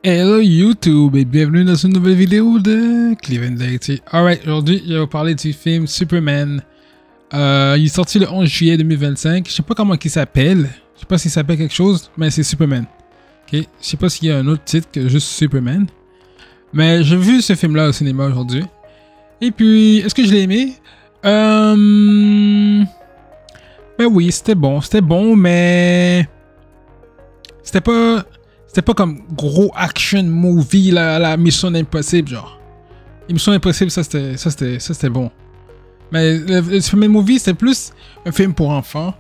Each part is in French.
Hello YouTube et bienvenue dans une nouvelle vidéo de Cleveland Deity. Alright, aujourd'hui je vais vous parler du film Superman. Il est sorti le 11 juillet 2025. Je sais pas comment il s'appelle. Je sais pas s'il s'appelle quelque chose, mais c'est Superman. Ok, je sais pas s'il y a un autre titre que juste Superman. Mais j'ai vu ce film là au cinéma aujourd'hui. Et puis, est-ce que je l'ai aimé? Ben oui, c'était bon, mais c'était pas comme gros action movie la Mission Impossible genre. Mission Impossible ça c'était bon. Mais le Superman movie c'était plus un film pour enfants.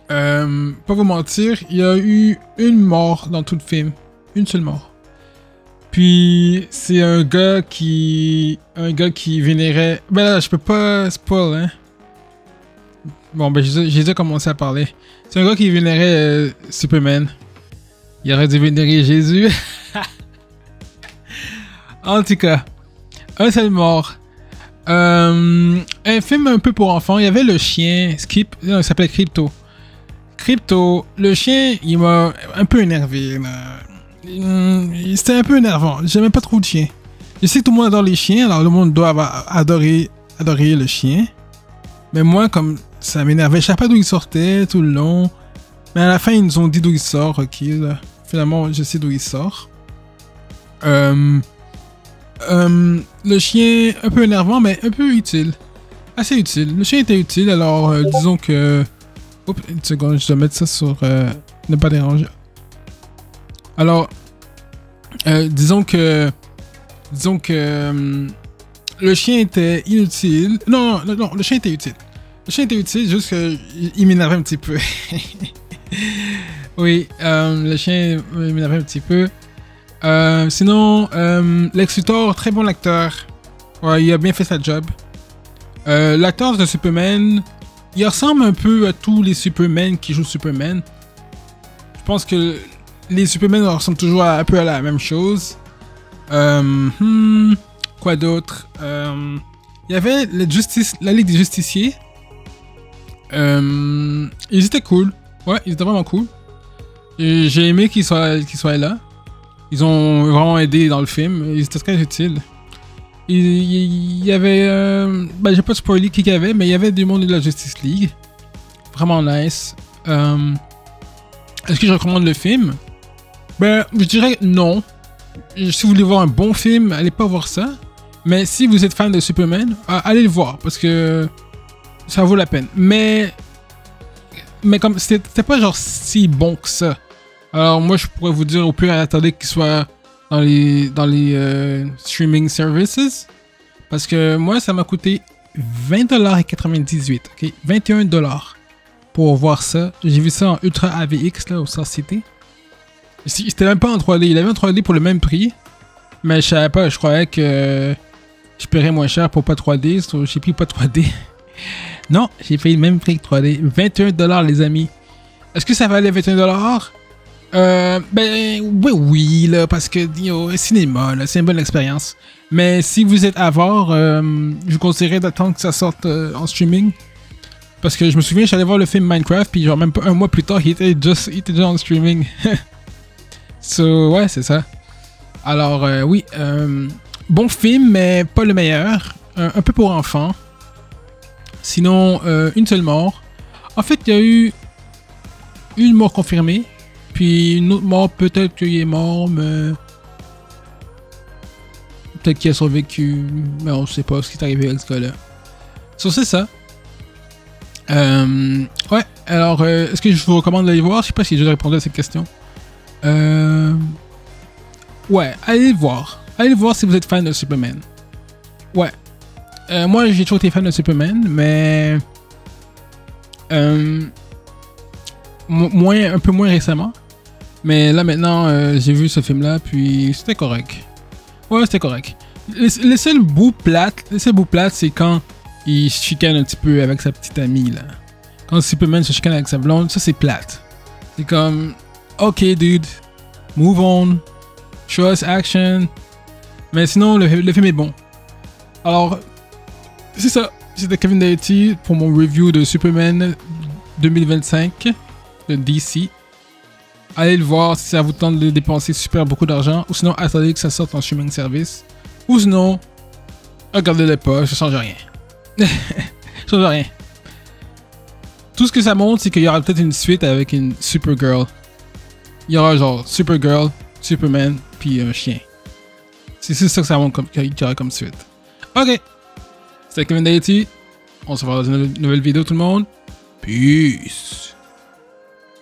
Pas vous mentir, il y a eu une mort dans tout le film, une seule mort. Puis c'est un gars qui vénérait. Ben là je peux pas spoil hein. Bon ben j'ai déjà commencé à parler. C'est un gars qui vénérait Superman. Il aurait dû vénérer Jésus. En tout cas, un seul mort. Un film un peu pour enfants. Il y avait le chien, Skip, non, il s'appelait Crypto. Crypto, le chien, il m'a un peu énervé. C'était un peu énervant. J'aimais pas trop le chien. Je sais que tout le monde adore les chiens, alors le monde doit adorer le chien. Mais moi, comme ça m'énervait, je savais pas d'où il sortait tout le long. Mais à la fin, ils nous ont dit d'où il sort, ok. Là. Finalement, je sais d'où il sort. Le chien, un peu énervant, mais un peu utile. Assez utile. Le chien était utile, alors disons que... Oups, une seconde, je dois mettre ça sur... ne pas déranger. Alors, disons que... le chien était inutile. Non, le chien était utile. Le chien était utile, juste qu'il m'énervait un petit peu. Oui, le chien m'énervait un petit peu. Sinon, Lex Luthor, très bon acteur. Ouais, il a bien fait sa job. L'acteur de Superman, il ressemble un peu à tous les Superman qui jouent Superman. Je pense que les Superman ressemblent toujours un peu à la même chose. Quoi d'autre? Il y avait la Ligue des Justiciers. Ils étaient cool. Ouais, ils étaient vraiment cool. J'ai aimé qu'ils soient là. Ils ont vraiment aidé dans le film. Ils étaient très utiles. Il y avait... ben, j'ai pas spoilé qui qu'il y avait, mais il y avait du monde de la Justice League. Vraiment nice. Est-ce que je recommande le film? Ben, je dirais non. Si vous voulez voir un bon film, allez pas voir ça. Mais si vous êtes fan de Superman, allez le voir, parce que ça vaut la peine. Mais comme c'était pas genre si bon que ça. Alors moi je pourrais vous dire au pire attendez qu'il soit dans les streaming services. Parce que moi ça m'a coûté 20,98$. Ok, 21$ pour voir ça. J'ai vu ça en Ultra AVX là au Star City. C'était même pas en 3D. Il avait en 3D pour le même prix. Mais je savais pas, je croyais que je paierais moins cher pour pas 3D. So j'ai pris pas 3D. Non, j'ai payé le même prix que 3D. 21$ les amis. Est-ce que ça valait 21$? Ben oui là, parce que cinéma là, c'est une bonne expérience. Mais si vous êtes avare, je vous conseillerais d'attendre que ça sorte en streaming. Parce que je me souviens, j'allais voir le film Minecraft, puis genre même pas un mois plus tard, il était déjà en streaming. So ouais, c'est ça. Alors oui, bon film, mais pas le meilleur. Un peu pour enfants. Sinon, une seule mort. En fait, il y a eu une mort confirmée. Puis une autre mort, peut-être qu'il est mort, mais... Peut-être qu'il a survécu. Mais on sait pas ce qui est arrivé avec ce gars-là. So, c'est ça. Ouais, alors, est-ce que je vous recommande d'aller voir? Je sais pas si j'ai déjà répondu à cette question. Ouais, allez le voir. Allez le voir si vous êtes fan de Superman. Ouais. Moi, j'ai toujours été fan de Superman, mais... un peu moins récemment. Mais là, maintenant, j'ai vu ce film-là, puis c'était correct. Ouais, c'était correct. Le seul bout plate, c'est quand il se chicane un petit peu avec sa petite amie, là. Quand Superman se chicane avec sa blonde, ça, c'est plate. C'est comme... Ok, dude. Move on. Show us action. Mais sinon, le film est bon. Alors... C'est ça, c'était Kevin Deity pour mon review de Superman 2025 de DC. allez le voir si ça vous tente de dépenser super beaucoup d'argent. Ou sinon, attendez que ça sorte en streaming service. Ou sinon, regardez-le pas, ça change rien. Ça change rien. Tout ce que ça montre, c'est qu'il y aura peut-être une suite avec une Supergirl. Il y aura genre Supergirl, Superman, puis un chien. C'est ça que ça montre qu'il y aura comme suite. Ok. C'était Kevin Deity. On se revoit dans une nouvelle vidéo tout le monde. Peace.